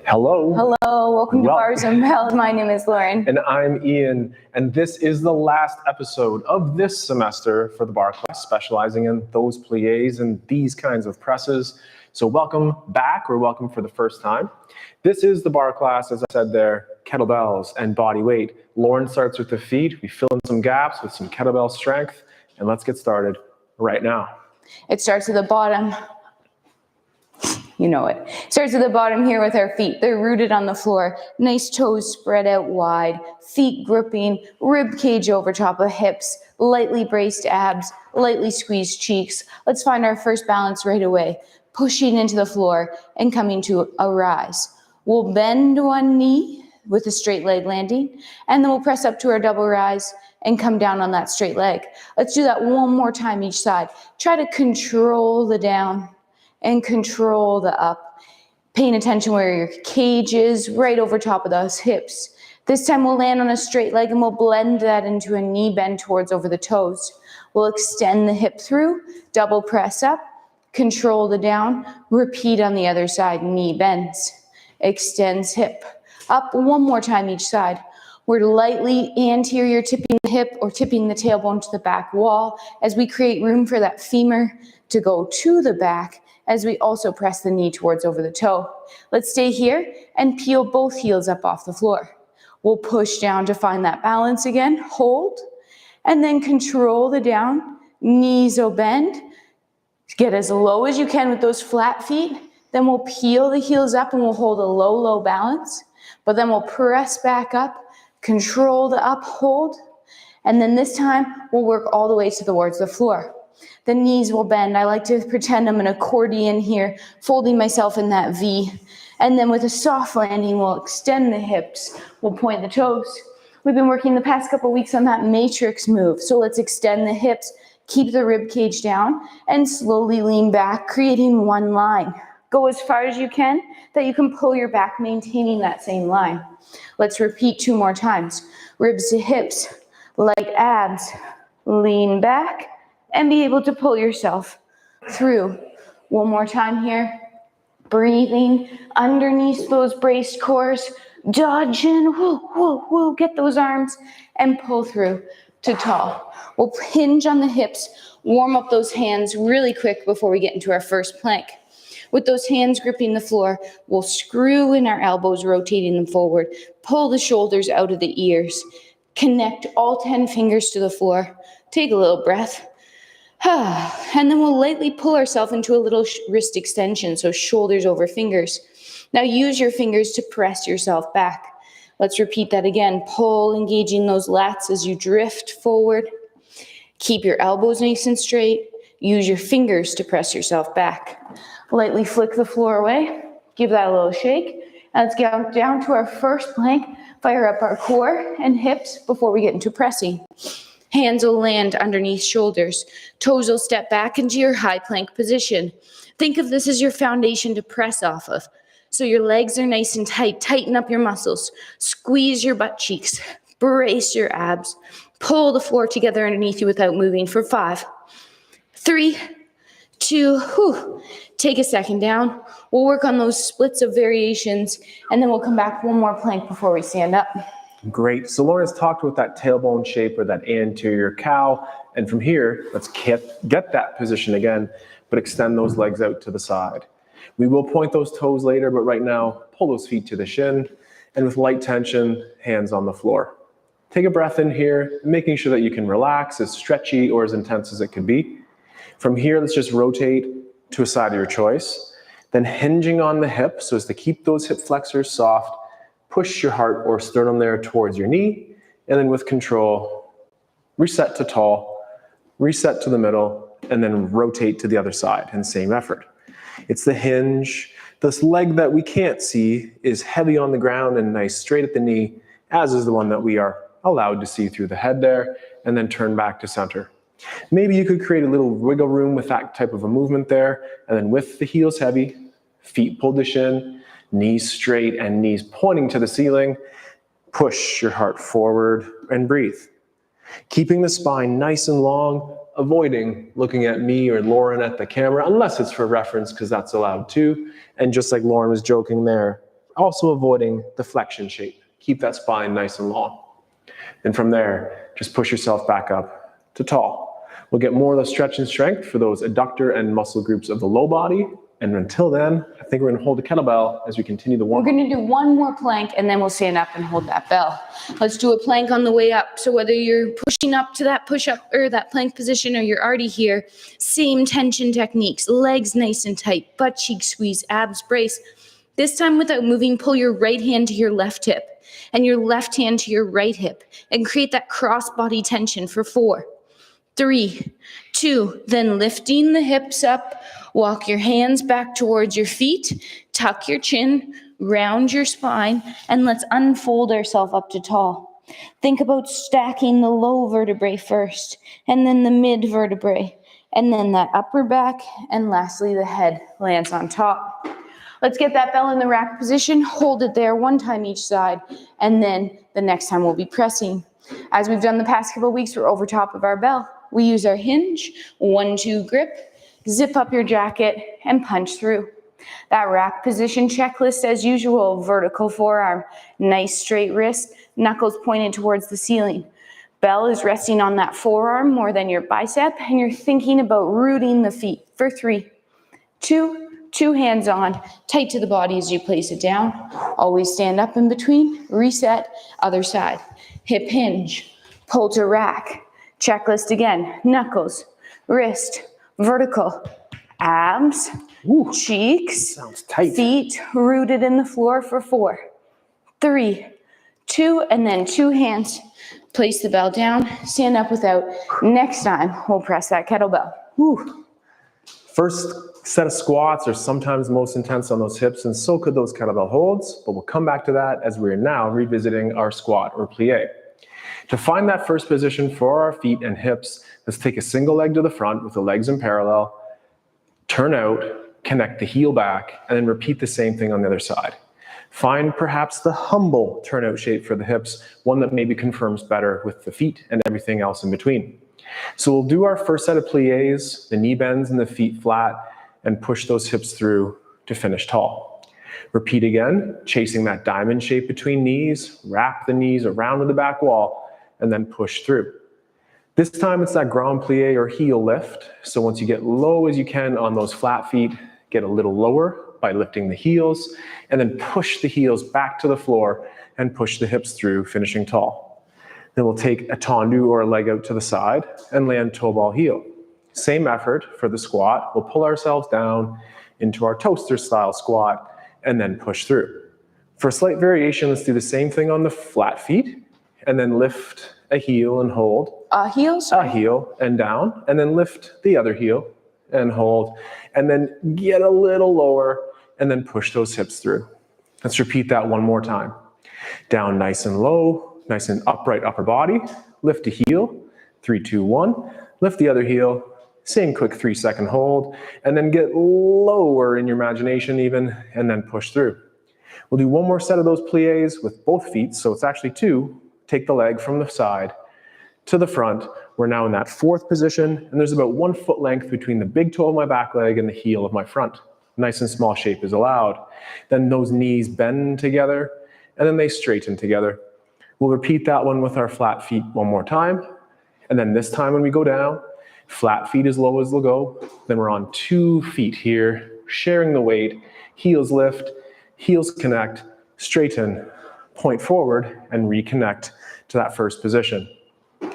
Hello. Hello, welcome to Barre and Bell. My name is Lauren. And I'm Ian, and this is the last episode of this semester for the Barre class, specializing in those pliés and these kinds of presses. So welcome back, or welcome for the first time. This is the Barre class, as I said there, kettlebells and body weight. Lauren starts with the feet. We fill in some gaps with some kettlebell strength, and let's get started right now. It starts at the bottom. You know it. Starts at the bottom here with our feet. They're rooted on the floor. Nice toes spread out wide. Feet gripping. Rib cage over top of hips. Lightly braced abs. Lightly squeezed cheeks. Let's find our first balance right away. Pushing into the floor and coming to a rise. We'll bend one knee with a straight leg landing. And then we'll press up to our double rise and come down on that straight leg. Let's do that one more time each side. Try to control the down and control the up. Paying attention where your cage is, right over top of those hips. This time we'll land on a straight leg and we'll blend that into a knee bend towards over the toes. We'll extend the hip through, double press up, control the down, repeat on the other side, knee bends, extends hip. Up one more time each side. We're lightly anterior tipping the hip or tipping the tailbone to the back wall as we create room for that femur to go to the back, as we also press the knee towards over the toe. Let's stay here and peel both heels up off the floor. We'll push down to find that balance again, hold, and then control the down, knees will bend. Get as low as you can with those flat feet. Then we'll peel the heels up and we'll hold a low, low balance. But then we'll press back up, control the up, hold, and then this time we'll work all the way towards the floor. The knees will bend. I like to pretend I'm an accordion here, folding myself in that V. And then with a soft landing, we'll extend the hips. We'll point the toes. We've been working the past couple weeks on that matrix move. So let's extend the hips, keep the rib cage down, and slowly lean back, creating one line. Go as far as you can, that you can pull your back, maintaining that same line. Let's repeat 2 more times. Ribs to hips, light abs, lean back, and be able to pull yourself through. One more time here. Breathing underneath those braced cores. Dodging, woo, woo, woo. Get those arms and pull through to tall. We'll hinge on the hips. Warm up those hands really quick before we get into our first plank. With those hands gripping the floor, we'll screw in our elbows, rotating them forward. Pull the shoulders out of the ears. Connect all 10 fingers to the floor. Take a little breath. And then we'll lightly pull ourselves into a little wrist extension, so shoulders over fingers. Now use your fingers to press yourself back. Let's repeat that again. Pull, engaging those lats as you drift forward. Keep your elbows nice and straight. Use your fingers to press yourself back. Lightly flick the floor away. Give that a little shake. And let's get down to our first plank. Fire up our core and hips before we get into pressing. Hands will land underneath shoulders. Toes will step back into your high plank position. Think of this as your foundation to press off of. So your legs are nice and tight. Tighten up your muscles. Squeeze your butt cheeks. Brace your abs. Pull the floor together underneath you without moving for 5, 3, 2, Take a second down. We'll work on those splits of variations, and then we'll come back one more plank before we stand up. Great. So Lauren's talked about that tailbone shape or that anterior cow. And from here, let's get that position again, but extend those legs out to the side. We will point those toes later, but right now, pull those feet to the shin. And with light tension, hands on the floor. Take a breath in here, making sure that you can relax, as stretchy or as intense as it can be. From here, let's just rotate to a side of your choice. Then hinging on the hip, so as to keep those hip flexors soft. Push your heart or sternum there towards your knee, and then with control, reset to tall, reset to the middle, and then rotate to the other side in the same effort. It's the hinge. This leg that we can't see is heavy on the ground and nice straight at the knee, as is the one that we are allowed to see through the head there, and then turn back to center. Maybe you could create a little wiggle room with that type of a movement there, and then with the heels heavy, feet pulled to shin, knees straight and knees pointing to the ceiling. Push your heart forward and breathe. Keeping the spine nice and long, avoiding looking at me or Lauren at the camera, unless it's for reference, because that's allowed too. And just like Lauren was joking there, also avoiding the flexion shape. Keep that spine nice and long. And from there, just push yourself back up to tall. We'll get more of the stretch and strength for those adductor and muscle groups of the low body. And until then, I think we're gonna hold the kettlebell as we continue the warm-up. We're gonna do one more plank and then we'll stand up and hold that bell. Let's do a plank on the way up. So whether you're pushing up to that push-up or that plank position or you're already here, same tension techniques, legs nice and tight, butt cheek squeeze, abs brace. This time without moving, pull your right hand to your left hip and your left hand to your right hip and create that cross body tension for 4, 3, 2, then lifting the hips up, walk your hands back towards your feet, tuck your chin, round your spine, and let's unfold ourselves up to tall. Think about stacking the low vertebrae first, and then the mid vertebrae, and then that upper back, and lastly the head lands on top. Let's get that bell in the rack position, hold it there one time each side, and then the next time we'll be pressing. As we've done the past couple of weeks, we're over top of our bell. We use our hinge, 1-2 grip, zip up your jacket, and punch through. That rack position checklist as usual, vertical forearm, nice straight wrist, knuckles pointed towards the ceiling. Bell is resting on that forearm more than your bicep, and you're thinking about rooting the feet for 3, 2, 2 hands on, tight to the body as you place it down. Always stand up in between, reset, other side. Hip hinge, pull to rack. Checklist again, knuckles, wrist, vertical, abs, cheeks, sounds tight. Feet rooted in the floor for 4, 3, 2, and then 2 hands. Place the bell down, stand up without. Next time, we'll press that kettlebell. Whew. First set of squats are sometimes most intense on those hips, and so could those kettlebell holds, but we'll come back to that as we're now revisiting our squat or plié. To find that first position for our feet and hips, let's take a single leg to the front with the legs in parallel, turn out, connect the heel back, and then repeat the same thing on the other side. Find perhaps the humble turnout shape for the hips, one that maybe confirms better with the feet and everything else in between. So we'll do our first set of pliés, the knee bends and the feet flat, and push those hips through to finish tall. Repeat again, chasing that diamond shape between knees, wrap the knees around to the back wall, and then push through. This time it's that grand plié or heel lift. So once you get low as you can on those flat feet, get a little lower by lifting the heels, and then push the heels back to the floor and push the hips through, finishing tall. Then we'll take a tendu or a leg out to the side and land toe ball heel. Same effort for the squat. We'll pull ourselves down into our toaster style squat and then push through. For a slight variation, let's do the same thing on the flat feet and then lift a heel and hold. A heel and down, and then lift the other heel and hold, and then get a little lower and then push those hips through. Let's repeat that one more time. Down nice and low, nice and upright upper body, lift a heel, 3, 2, 1, lift the other heel, same quick 3-second hold, and then get lower in your imagination even, and then push through. We'll do one more set of those pliés with both feet, so it's actually 2. Take the leg from the side to the front. We're now in that 4th position, and there's about 1 foot length between the big toe of my back leg and the heel of my front. Nice and small shape is allowed. Then those knees bend together, and then they straighten together. We'll repeat that one with our flat feet one more time, and then this time when we go down, flat feet as low as they'll go. Then we're on 2 feet here, sharing the weight, heels lift, heels connect, straighten, point forward, and reconnect to that first position.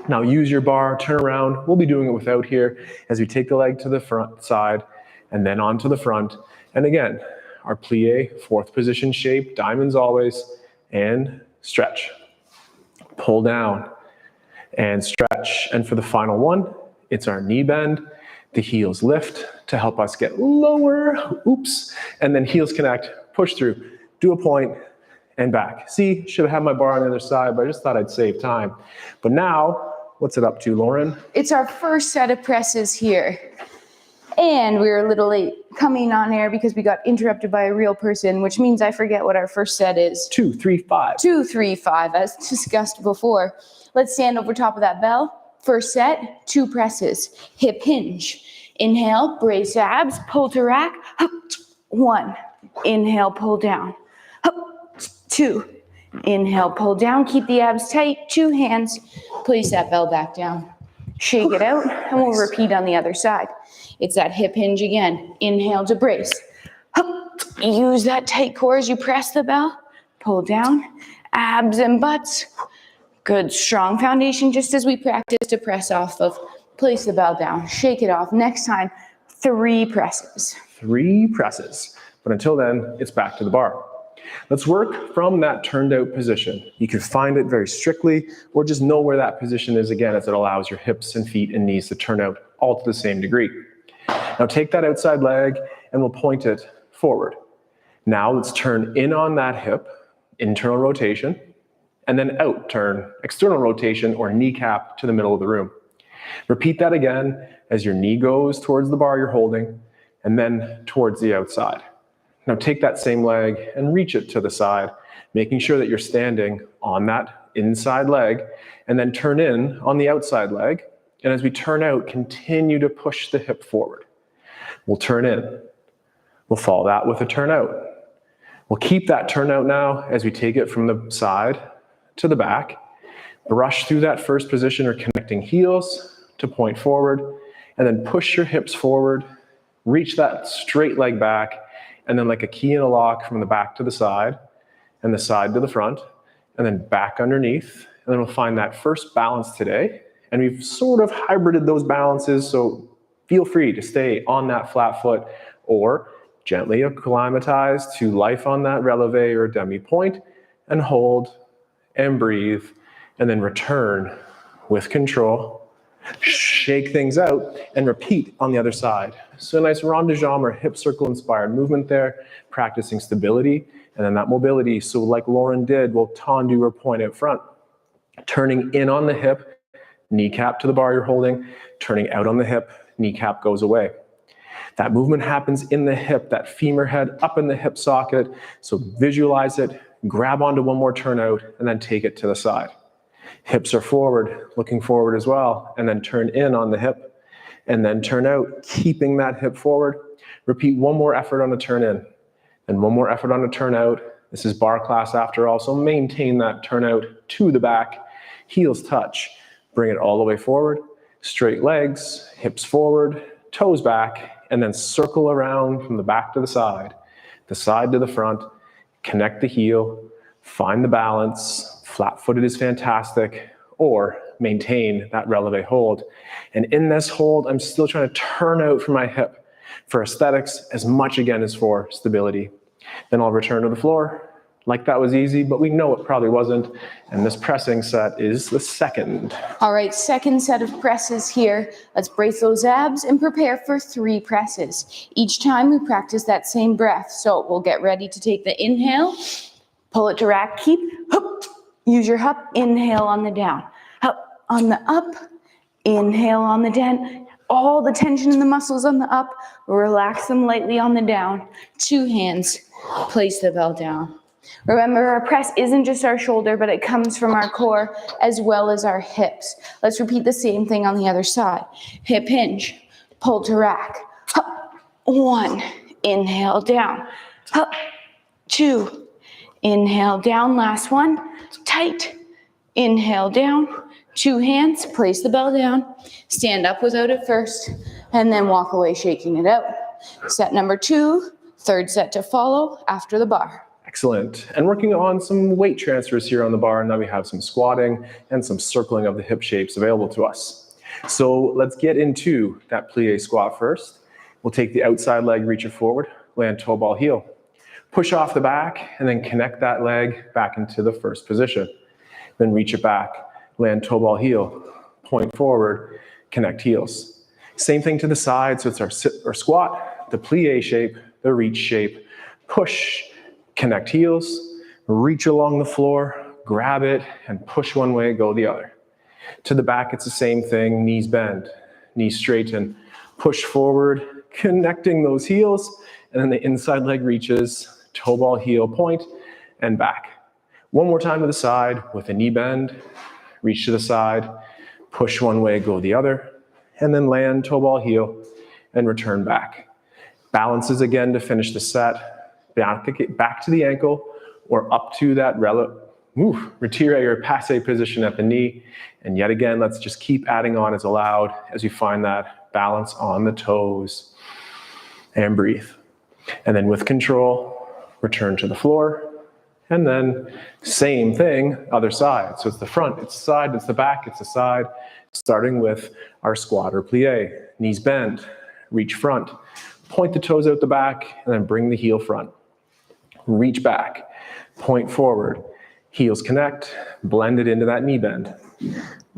Now use your bar, turn around. We'll be doing it without here as we take the leg to the front side and then onto the front. And again, our plié, 4th position shape, diamonds always, and stretch. Pull down and stretch. And for the final one, it's our knee bend. The heels lift to help us get lower. Oops. And then heels connect, push through, do a point, and back. See, should have had my bar on the other side, but I just thought I'd save time. But now, what's it up to, Lauren? It's our first set of presses here. And we were a little late coming on air because we got interrupted by a real person, which means I forget what our first set is. 2, 3, 5. 2, 3, 5, as discussed before. Let's stand over top of that bell. First set, 2 presses. Hip hinge. Inhale, brace abs, pull to rack. 1. Inhale, pull down. 2. Inhale, pull down, keep the abs tight, 2 hands, place that bell back down. Shake it out, and we'll repeat on the other side. It's that hip hinge again. Inhale to brace. Use that tight core as you press the bell. Pull down, abs and butts. Good, strong foundation, just as we practice to press off of. Place the bell down, shake it off. Next time, 3 presses. 3 presses. But until then, it's back to the bar. Let's work from that turned out position. You can find it very strictly, or just know where that position is again, as it allows your hips and feet and knees to turn out all to the same degree. Now take that outside leg and we'll point it forward. Now let's turn in on that hip, internal rotation, and then out turn, external rotation or kneecap to the middle of the room. Repeat that again as your knee goes towards the bar you're holding and then towards the outside. Now take that same leg and reach it to the side, making sure that you're standing on that inside leg, and then turn in on the outside leg. And as we turn out, continue to push the hip forward. We'll turn in. We'll follow that with a turn out. We'll keep that turn out now as we take it from the side to the back. Brush through that first position or connecting heels to point forward, and then push your hips forward, reach that straight leg back, and then like a key in a lock from the back to the side and the side to the front, and then back underneath. And then we'll find that first balance today. And we've sort of hybrided those balances, so feel free to stay on that flat foot or gently acclimatize to life on that releve or demi point, and hold and breathe, and then return with control. Shake things out and repeat on the other side. So a nice rond de jambe or hip circle inspired movement there, practicing stability and then that mobility. So like Lauren did, we'll tendu or point out front. Turning in on the hip, kneecap to the bar you're holding, turning out on the hip, kneecap goes away. That movement happens in the hip, that femur head up in the hip socket. So visualize it, grab onto one more turn out, and then take it to the side. Hips are forward, looking forward as well, and then turn in on the hip, and then turn out, keeping that hip forward. Repeat one more effort on a turn in, and one more effort on a turn out. This is bar class after all, so maintain that turn out to the back, heels touch, bring it all the way forward, straight legs, hips forward, toes back, and then circle around from the back to the side to the front, connect the heel, find the balance. Flat-footed is fantastic, or maintain that releve hold. And in this hold, I'm still trying to turn out from my hip for aesthetics as much again as for stability. Then I'll return to the floor. Like that was easy, but we know it probably wasn't. And this pressing set is the second. All right, second set of presses here. Let's brace those abs and prepare for 3 presses. Each time we practice that same breath. So we'll get ready to take the inhale, pull it to rack, keep, hoop. Use your hup, inhale on the down. Hup on the up, inhale on the down. All the tension in the muscles on the up, relax them lightly on the down. 2 hands, place the bell down. Remember, our press isn't just our shoulder, but it comes from our core as well as our hips. Let's repeat the same thing on the other side. Hip hinge, pull to rack. Hup, 1, inhale down. Hup, 2, inhale down, last one. Tight. Inhale down. 2 hands. Place the bell down. Stand up without it first. And then walk away shaking it out. Set number 2. Third set to follow after the bar. Excellent. And working on some weight transfers here on the bar. Now we have some squatting and some circling of the hip shapes available to us. So let's get into that plie squat first. We'll take the outside leg, reach it forward, land toe ball heel. Push off the back and then connect that leg back into the first position. Then reach it back, land toe ball heel, point forward, connect heels. Same thing to the side, so it's our sit or squat, the plie shape, the reach shape. Push, connect heels, reach along the floor, grab it, and push one way, go the other. To the back, it's the same thing, knees bend, knees straighten, push forward, connecting those heels, and then the inside leg reaches, toe ball heel point, and back. One more time to the side with a knee bend, reach to the side, push one way, go the other, and then land toe ball heel and return back. Balances again to finish the set. Back to the ankle, or up to that retire or passe position at the knee. And yet again, let's just keep adding on as allowed as you find that balance on the toes. And breathe. And then with control, return to the floor. And then same thing, other side. So it's the front, it's the side, it's the back, it's the side. Starting with our squat or plié. Knees bend, reach front. Point the toes out the back, and then bring the heel front. Reach back, point forward. Heels connect, blend it into that knee bend.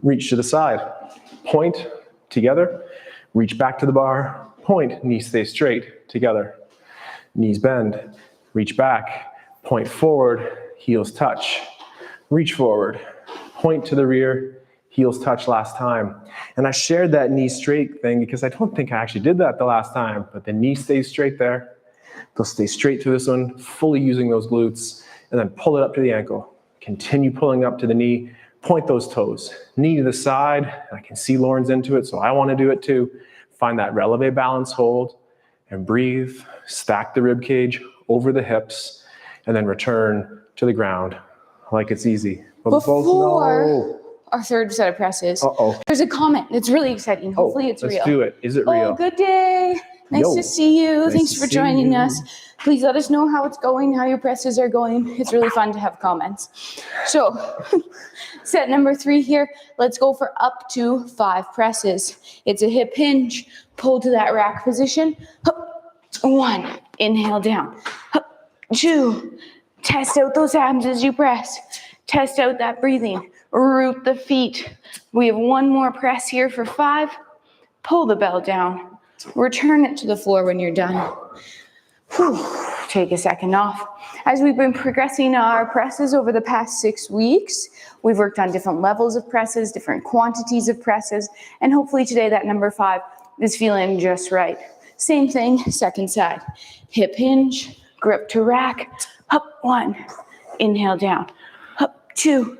Reach to the side, point together. Reach back to the bar, point, knees stay straight, together. Knees bend, reach back, point forward, heels touch. Reach forward, point to the rear, heels touch last time. And I shared that knee straight thing because I don't think I actually did that the last time, but the knee stays straight there. They'll stay straight to this one, fully using those glutes, and then pull it up to the ankle. Continue pulling up to the knee, point those toes. Knee to the side, I can see Lauren's into it, so I want to do it too. Find that releve balance hold, and breathe. Stack the rib cage over the hips, and then return to the ground like it's easy. But Before our third set of presses, there's a comment. It's really exciting. Hopefully it's real. Let's do it. Is it real? Oh, good day. Nice to see you. Nice Thanks to for see joining you. us. Please let us know how it's going, how your presses are going. It's really fun to have comments. So, set number 3 here. Let's go for up to 5 presses. It's a hip hinge. Pull to that rack position. 1, inhale down. 2, test out those abs as you press. Test out that breathing. Root the feet. We have 1 more press here for 5. Pull the bell down. Return it to the floor when you're done. Take a second off. As we've been progressing our presses over the past 6 weeks, we've worked on different levels of presses, different quantities of presses, and hopefully today that number 5 is feeling just right. Same thing, second side. Hip hinge, grip to rack. Up 1, inhale down. Up 2,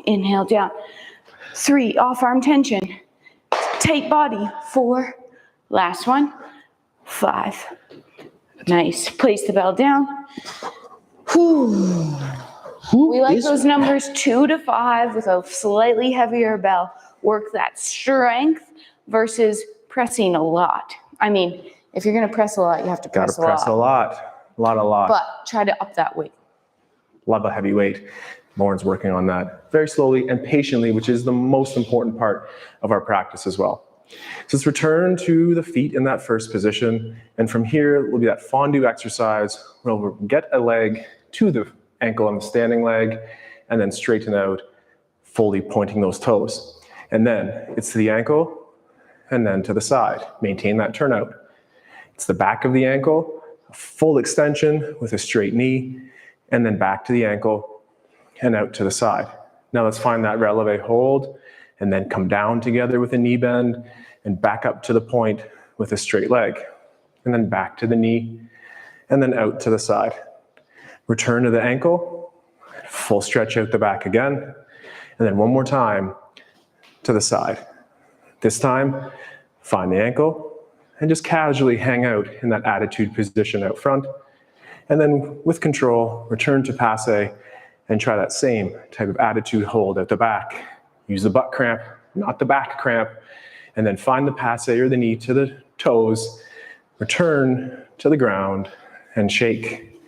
inhale down. 3, off arm tension. Tight body. 4, last one. 5. Nice. Place the bell down. We like those numbers 2 to 5 with a slightly heavier bell. Work that strength versus pressing a lot. I mean, if you're going to press a lot, you have to press a lot. Gotta press a lot. But try to up that weight. Love a heavy weight. Lauren's working on that very slowly and patiently, which is the most important part of our practice as well. So let's return to the feet in that first position. And from here will be that fondue exercise where we'll get a leg to the ankle on the standing leg and then straighten out, fully pointing those toes. And then it's to the ankle and then to the side. Maintain that turnout. It's the back of the ankle, a full extension with a straight knee, and then back to the ankle and out to the side. Now let's find that releve hold and then come down together with a knee bend and back up to the point with a straight leg. And then back to the knee and then out to the side. Return to the ankle, full stretch out the back again. And then one more time to the side. This time, find the ankle and just casually hang out in that attitude position out front. And then with control, return to passe and try that same type of attitude hold at the back. Use the butt cramp, not the back cramp. And then find the passe or the knee to the toes. Return to the ground and shake.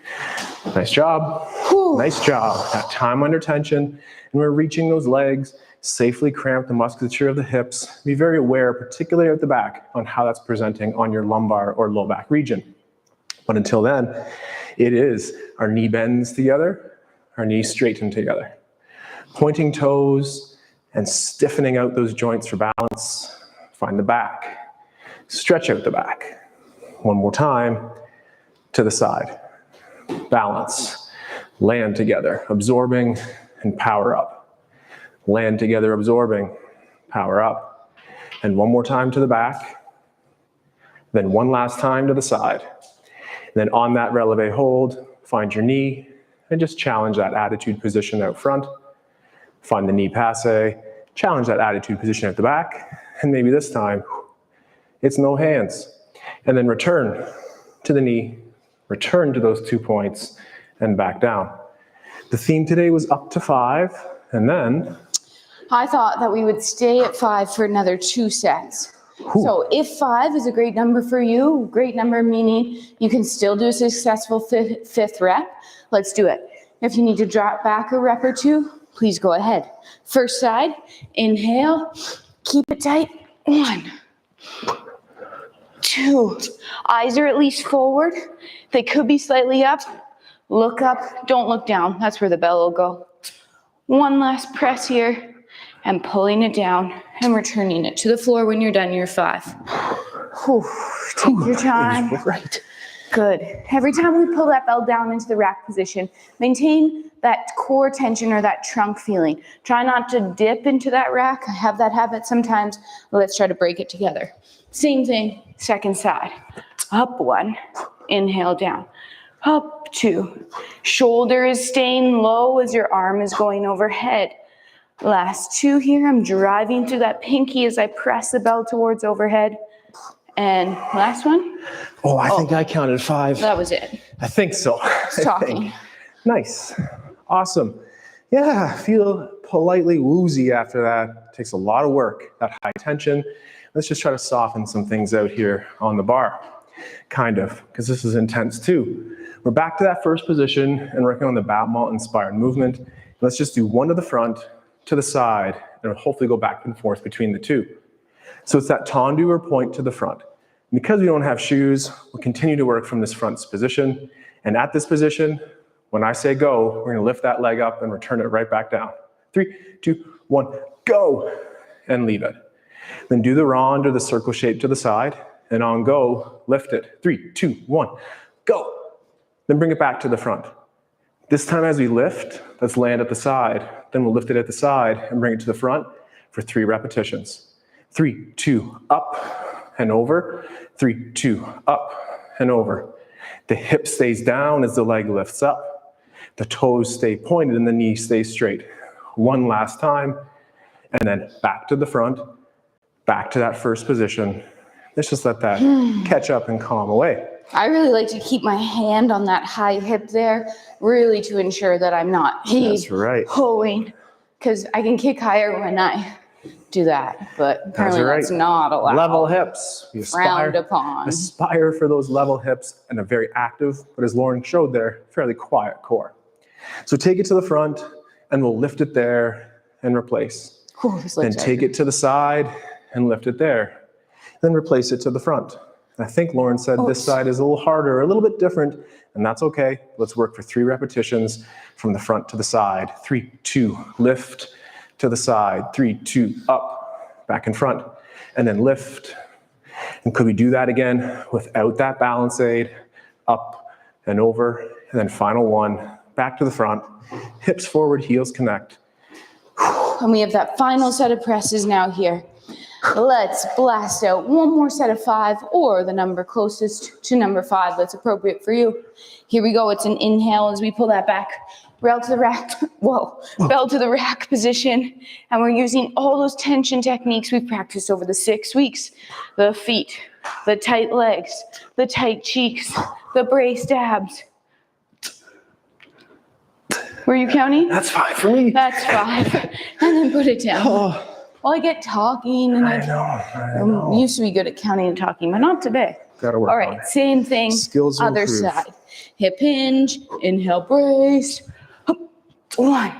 Nice job. Nice job. That time under tension. And we're reaching those legs. Safely cramp the musculature of the hips. Be very aware, particularly at the back, on how that's presenting on your lumbar or low back region. But until then, it is our knee bends together, our knees straighten together. Pointing toes and stiffening out those joints for balance. Find the back. Stretch out the back. One more time to the side. Balance. Land together, absorbing and power up. Land together, absorbing, power up. And one more time to the back. Then one last time to the side. And then on that releve hold, find your knee and just challenge that attitude position out front. Find the knee passe, challenge that attitude position at the back. And maybe this time, it's no hands. And then return to the knee, return to those 2 points and back down. The theme today was up to 5, and then I thought that we would stay at 5 for another 2 sets. So if 5 is a great number for you, great number meaning you can still do a successful fifth rep, let's do it. If you need to drop back a rep or 2, please go ahead. First side, inhale, keep it tight. 1, 2. Eyes are at least forward. They could be slightly up. Look up, don't look down. That's where the bell will go. One last press here and pulling it down and returning it to the floor when you're done your 5. Whew. Take your time. Right. Good. Every time we pull that bell down into the rack position, maintain that core tension or that trunk feeling. Try not to dip into that rack. I have that habit sometimes. Let's try to break it together. Same thing, second side. Up 1, inhale down. Up 2. Shoulder is staying low as your arm is going overhead. Last 2 here, I'm driving through that pinky as I press the bell towards overhead. And last one. Oh, I think I counted 5. That was it. I think so. Talking. Nice. Awesome. Yeah, feel politely woozy after that. Takes a lot of work, that high tension. Let's just try to soften some things out here on the bar. Kind of, because this is intense too. We're back to that first position and working on the bat malt inspired movement. Let's just do 1 to the front, to the side, and hopefully go back and forth between the 2. So it's that tendu or point to the front. Because we don't have shoes, we'll continue to work from this front position. And at this position, when I say go, we're gonna lift that leg up and return it right back down. 3, 2, 1, go, and leave it. Then do the rond or the circle shape to the side, and on go, lift it. 3, 2, 1, go. Then bring it back to the front. This time as we lift, let's land at the side. Then we'll lift it at the side and bring it to the front for 3 repetitions. 3, 2, up and over. 3, 2, up and over. The hip stays down as the leg lifts up. The toes stay pointed and the knee stays straight. 1 last time, and then back to the front, back to that first position. Let's just let that catch up and calm away. I really like to keep my hand on that high hip there, really to ensure that I'm not pulling, because I can kick higher when I do that, but apparently that's not allowed. Level hips. We frowned upon. Aspire for those level hips and a very active, but as Lauren showed there, fairly quiet core. So take it to the front and we'll lift it there and replace. Then take it to the side and lift it there. Then replace it to the front. I think Lauren said this side is a little harder, a little bit different, and that's okay. Let's work for 3 repetitions from the front to the side. 3, 2, lift to the side. 3, 2, up, back in front, and then lift. And could we do that again without that balance aid? Up and over, and then final one, back to the front, hips forward, heels connect. And we have that final set of presses now here. Let's blast out 1 more set of 5, or the number closest to number 5 that's appropriate for you. Here we go. It's an inhale as we pull that back. Bell to the rack. Bell to the rack position. And we're using all those tension techniques we've practiced over the 6 weeks. The feet, the tight legs, the tight cheeks, the braced abs. Were you counting? That's 5 for me. That's 5. And then put it down. Oh. Well, I get talking, and I know. I used to be good at counting and talking, but not today. Gotta work All on right, it. same thing. Skills other improve. side. Hip hinge, inhale, brace. Up, 1,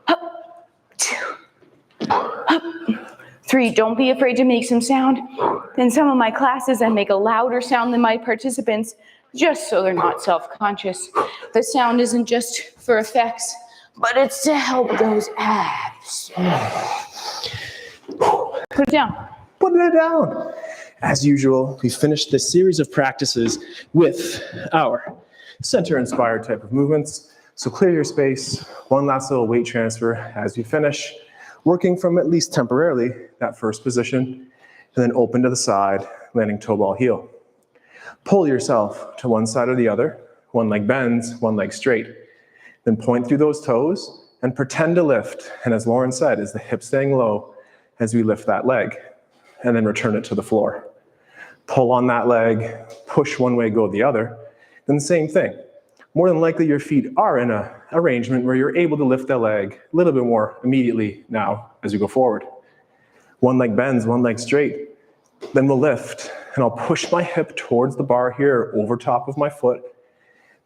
up, 2, up, 3. Don't be afraid to make some sound. In some of my classes, I make a louder sound than my participants, just so they're not self-conscious. The sound isn't just for effects, but it's to help those abs. Put it down. Put it down. As usual, we finished this series of practices with our center-inspired type of movements. So clear your space. 1 last little weight transfer as you finish, working from at least temporarily that first position, and then open to the side, landing toe ball heel. Pull yourself to one side or the other. 1 leg bends, 1 leg straight. Then point through those toes and pretend to lift. And as Lauren said, is the hip staying low as we lift that leg, and then return it to the floor. Pull on that leg, push one way, go the other. Then the same thing. more than likely your feet are in an arrangement where you're able to lift that leg a little bit more immediately now as you go forward. One leg bends, one leg straight. Then we'll lift, and I'll push my hip towards the bar here, over top of my foot.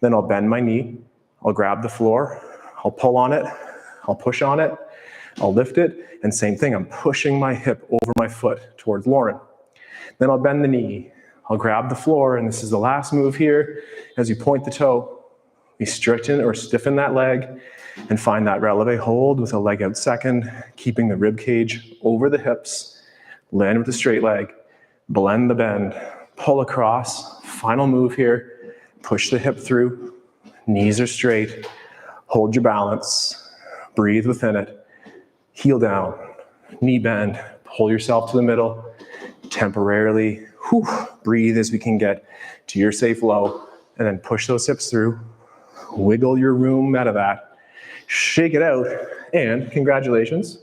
Then I'll bend my knee. I'll grab the floor. I'll pull on it. I'll push on it. I'll lift it. And same thing, I'm pushing my hip over my foot towards Lauren. Then I'll bend the knee. I'll grab the floor, and this is the last move here. As you point the toe, we stiffen that leg and find that releve hold with a leg out second, keeping the rib cage over the hips. Land with the straight leg. Blend the bend, pull across, final move here, push the hip through, knees are straight, hold your balance, breathe within it, heel down, knee bend, pull yourself to the middle, temporarily, breathe as we can get to your safe low, and then push those hips through, wiggle your room out of that, shake it out, and congratulations.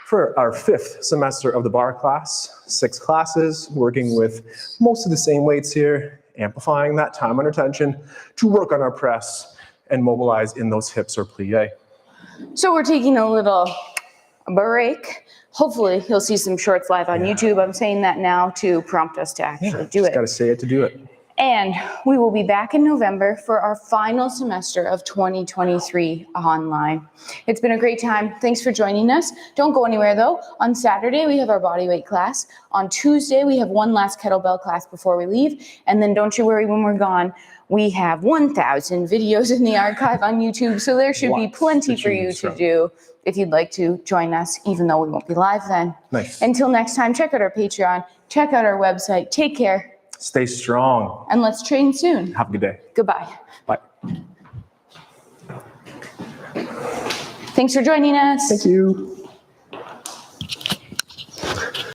For our 5th semester of the bar class, 6 classes, working with most of the same weights here, amplifying that time under tension to work on our press and mobilize in those hips or plie. So we're taking a little break. Hopefully you'll see some shorts live on YouTube. I'm saying that now to prompt us to actually do it. Just gotta say it to do it. And we will be back in November for our final semester of 2023 online. It's been a great time. Thanks for joining us. Don't go anywhere though. On Saturday, we have our bodyweight class. On Tuesday, we have one last kettlebell class before we leave. And then don't you worry when we're gone. We have 1,000 videos in the archive on YouTube. So there should be plenty for you to do if you'd like to join us, even though we won't be live then. Nice. Until next time, check out our Patreon, check out our website. Take care. Stay strong. And let's train soon. Have a good day. Goodbye. Bye. Thanks for joining us. Thank you.